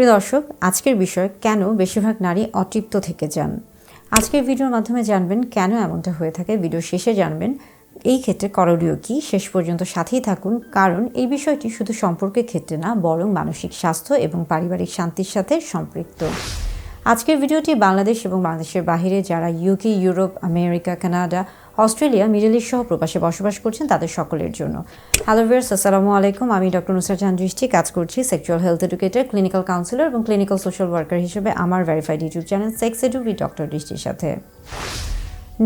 প্রিয় দর্শক, আজকের বিষয় কেন বেশিরভাগ নারী অতৃপ্ত থেকে যান। আজকের ভিডিওর মাধ্যমে জানবেন কেন এমনটা হয়ে থাকে। ভিডিও শেষে জানবেন এই ক্ষেত্রে করণীয় কী। শেষ পর্যন্ত সাথেই থাকুন, কারণ এই বিষয়টি শুধু সম্পর্কের ক্ষেত্রে না, বরং মানসিক স্বাস্থ্য এবং পারিবারিক শান্তির সাথে সম্পৃক্ত। আজকের ভিডিওটি বাংলাদেশ এবং বাংলাদেশের বাহিরে যারা UK, Europe, America, Canada, Australia, middle east সহ প্রবাসে বসবাস করছেন তাদের সকলের জন্য। হ্যালো ভিউয়ার্স, আসসালামু আলাইকুম। আমি ডক্টর নুসরাত জাহান দৃষ্টি, কাজ করছি sexual health educator, clinical councillor এবং ক্লিনিক্যাল সোশ্যাল ওয়ার্কার হিসেবে আমার verified YouTube channel sex edu with doctor দৃষ্টির সাথে।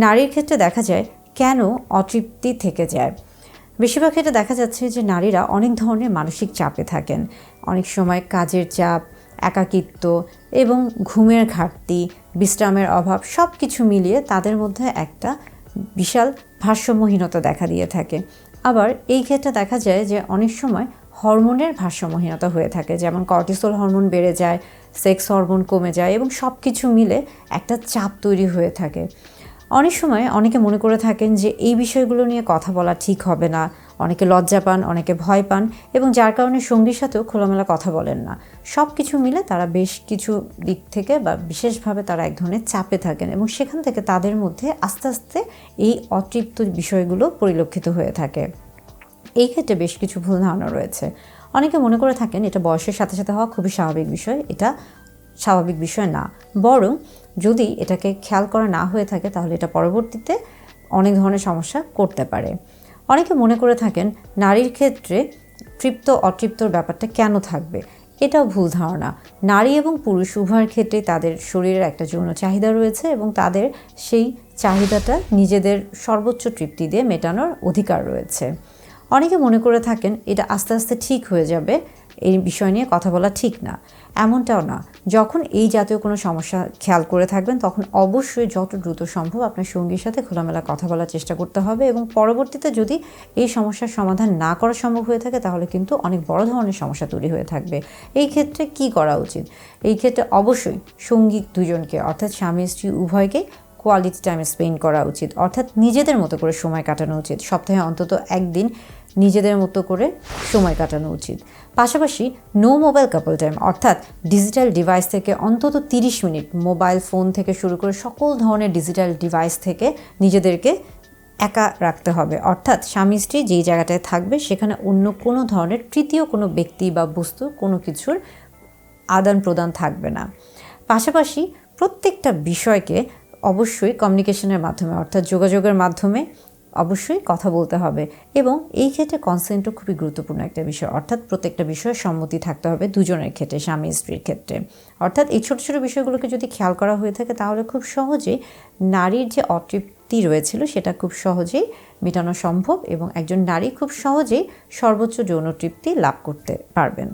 নারীর ক্ষেত্রে দেখা যায় কেন অতৃপ্তি থেকে যায়। বেশিরভাগ ক্ষেত্রে দেখা যাচ্ছে যে নারীরা অনেক ধরনের মানসিক চাপে থাকেন। অনেক সময় কাজের চাপ, একাকিত্ব এবং ঘুমের ঘাটতি, বিশ্রামের অভাব সব কিছু মিলিয়ে তাদের মধ্যে একটা বিশাল ভারসাম্যহীনতা দেখা দিয়ে থাকে। আবার এই ক্ষেত্রে দেখা যায় যে অনেক সময় হরমোনের ভারসাম্যহীনতা হয়ে থাকে, যেমন কর্টিসল হরমোন বেড়ে যায়, সেক্স হরমোন কমে যায় এবং সব কিছু মিলে একটা চাপ তৈরি হয়ে থাকে। অনেক সময় অনেকে মনে করে থাকেন যে এই বিষয়গুলো নিয়ে কথা বলা ঠিক হবে না, অনেকে লজ্জা পান, অনেকে ভয় পান এবং যার কারণে সঙ্গীর সাথেও খোলামেলা কথা বলেন না। সব কিছু মিলে তারা বেশ কিছু দিক থেকে বা বিশেষভাবে তারা এক ধরনের চাপে থাকেন এবং সেখান থেকে তাদের মধ্যে আস্তে আস্তে এই অতৃপ্ত বিষয়গুলো পরিলক্ষিত হয়ে থাকে। এই ক্ষেত্রে বেশ কিছু ভুল ধারণা রয়েছে। অনেকে মনে করে থাকেন এটা বয়সের সাথে সাথে হওয়া খুবই স্বাভাবিক বিষয়। এটা স্বাভাবিক বিষয় না, বরং যদি এটাকে খেয়াল করা না হয়ে থাকে তাহলে এটা পরবর্তীতে অনেক ধরনের সমস্যা করতে পারে। অনেকে মনে করে থাকেন নারীর ক্ষেত্রে তৃপ্ত অতৃপ্তর ব্যাপারটা কেন থাকবে। এটাও ভুল ধারণা। নারী এবং পুরুষ উভয়ের ক্ষেত্রে তাদের শরীরের একটা যৌন চাহিদা রয়েছে এবং তাদের সেই চাহিদাটা নিজেদের সর্বোচ্চ তৃপ্তি দিয়ে মেটানোর অধিকার রয়েছে। অনেকে মনে করে থাকেন এটা আস্তে আস্তে ঠিক হয়ে যাবে, এই বিষয় নিয়ে কথা বলা ঠিক না। এমনটাও না। যখন এই জাতীয় কোনো সমস্যা খেয়াল করে থাকবেন তখন অবশ্যই যত দ্রুত সম্ভব আপনার সঙ্গীর সাথে খোলামেলা কথা বলার চেষ্টা করতে হবে এবং পরবর্তীতে যদি এই সমস্যার সমাধান না করা সম্ভব হয়ে থাকে তাহলে কিন্তু অনেক বড় ধরনের সমস্যা তৈরি হয়ে থাকবে। এই ক্ষেত্রে কি করা উচিত? এই ক্ষেত্রে অবশ্যই সঙ্গী দুজনকে, অর্থাৎ স্বামী স্ত্রী উভয়কেই কোয়ালিটি টাইম স্পেন্ড করা উচিত, অর্থাৎ নিজেদের মতো করে সময় কাটানো উচিত। সপ্তাহে অন্তত একদিন নিজেদের মতো করে সময় কাটানো উচিত। পাশাপাশি নো মোবাইল কাপল টাইম, অর্থাৎ ডিজিটাল ডিভাইস থেকে অন্তত 30 মিনিট, মোবাইল ফোন থেকে শুরু করে সকল ধরনের ডিজিটাল ডিভাইস থেকে নিজেদেরকে একা রাখতে হবে। অর্থাৎ স্বামী স্ত্রী যেই জায়গাটায় থাকবে সেখানে অন্য কোনো ধরনের তৃতীয় কোনো ব্যক্তি বা বস্তু কোনো কিছুর আদান প্রদান থাকবে না। পাশাপাশি প্রত্যেকটা বিষয়কে অবশ্যই কমিউনিকেশনের মাধ্যমে, অর্থাৎ যোগাযোগের মাধ্যমে অবশ্যই কথা বলতে হবে এবং এই ক্ষেত্রে কনসেন্টও খুবই গুরুত্বপূর্ণ একটা বিষয়। অর্থাৎ প্রত্যেকটা বিষয়ে সম্মতি থাকতে হবে দুজনের ক্ষেত্রে, স্বামী স্ত্রীর ক্ষেত্রে। অর্থাৎ এই ছোটো ছোটো বিষয়গুলোকে যদি খেয়াল করা হয়ে থাকে তাহলে খুব সহজেই নারীর যে অতৃপ্তি রয়েছিল সেটা খুব সহজেই মেটানো সম্ভব এবং একজন নারী খুব সহজেই সর্বোচ্চ যৌন তৃপ্তি লাভ করতে পারবেন।